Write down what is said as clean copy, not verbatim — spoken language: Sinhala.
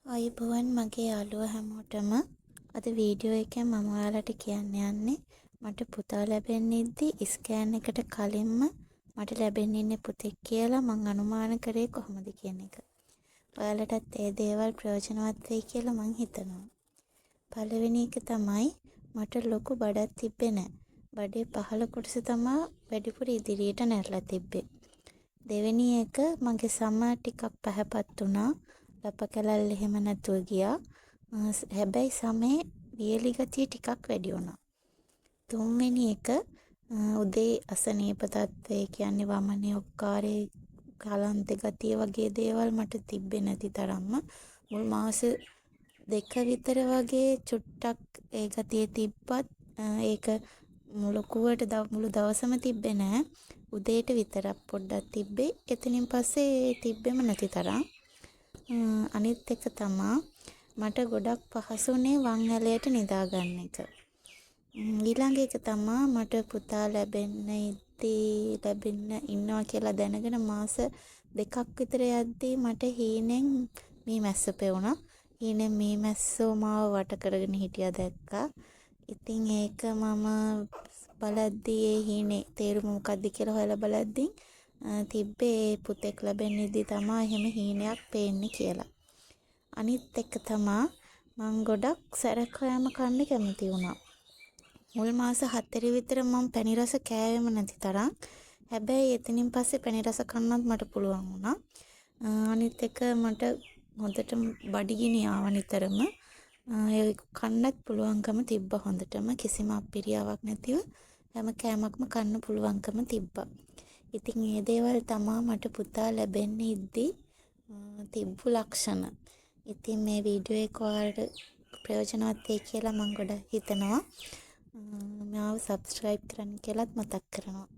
අයිබෝවන් මගේ යාළුවෝ හැමෝටම අද වීඩියෝ එකෙන් මම ඔයාලට කියන්න යන්නේ මට පුතා ලැබෙන්න ඉද්දි ස්කෑන් එකට කලින්ම මට ලැබෙන්න ඉන්නේ පුතෙක් කියලා මං අනුමාන කරේ කොහොමද කියන එක. ඔයාලටත් ඒ දේවල් ප්‍රයෝජනවත් වෙයි කියලා මං හිතනවා. පළවෙනි එක තමයි මට ලොකු බඩක් තිබ්බේ නැහැ. බඩේ පහළ කොටස තමයි වැඩිපුර ඉදිරියට නැරලා තිබ්බේ. දෙවෙනි එක මගේ සම ටිකක් පැහැපත් වුණා. ලප කැලල් එහෙම නැතුව ගියා. හැබැයි සමේ වියලි ගතිය ටිකක් වැඩි වුණා. තුන්වෙනි එක උදේ අසනීප තත්ත්වය කියන්නේ වමනේ ඔක්කාරේ කලන්ත ගතිය වගේ දේවල් මට තිබ්බේ නැති තරම්ම මුල් මාස දෙක විතර වගේ චුට්ටක් ඒ ගතිය තිබ්බත් ඒක මුළු දවසම තිබ්බේ නෑ. උදේට විතරක් පොඩ්ඩක් තිබ්බේ. එතනින් පස්සේ තිබ්බෙම නැති තරම්. අනිත් එක තමා මට ගොඩක් පහසුනේ වම් ඇලයට නිදා ගන්න එක. ඊළඟ එක තමා මට පුතා ලැබෙන්න ඉන්නවා කියලා දැනගෙන මාස දෙකක් විතර යද්දී මට හීනෙන් මීමැස්ස පෙවුණා. හීනෙන් මීමැස්සෝ මාව වට කරගෙන හිටියා දැක්කා. ඉතින් ඒක මම බලද්දී ඒ හීනේ තේරුම මොකක්ද කියලා හොයලා බලද්දී තිබ්බේ පුතෙක් ලැබෙන්න ඉද්දි තමා එහෙම හීනයක් පේන්නේ කියලා. අනිත් එක තමා මං ගොඩක් සැරකෑම කන්න කැමති වුණා. මුල් මාස 4 විතර මම පැණි රස කෑවෙම නැති තරම්. හැබැයි එතනින් පස්සේ පැණි රස කන්නත් මට පුළුවන් වුණා. අනිත් එක මට හොඳට බඩගිනි ආව නිතරම. ඒ කන්නත් පුළුවන්කම තිබ්බ හොඳටම කිසිම අපිරියාවක් නැතිව හැම කෑමක්ම කන්න පුළුවන්කම තිබ්බා. ඉතින් මේ දේවල් තමා මට පුතා ලැබෙන්න ඉද්දි තිබ්බු ලක්ෂණ. ඉතින් මේ වීඩියෝ එක ඔයාලට ප්‍රයෝජනවත් වෙයි කියලා මම ගොඩක් හිතනවා. මාව සබ්ස්ක්‍රයිබ් කරන්න කියලාත් මතක් කරනවා.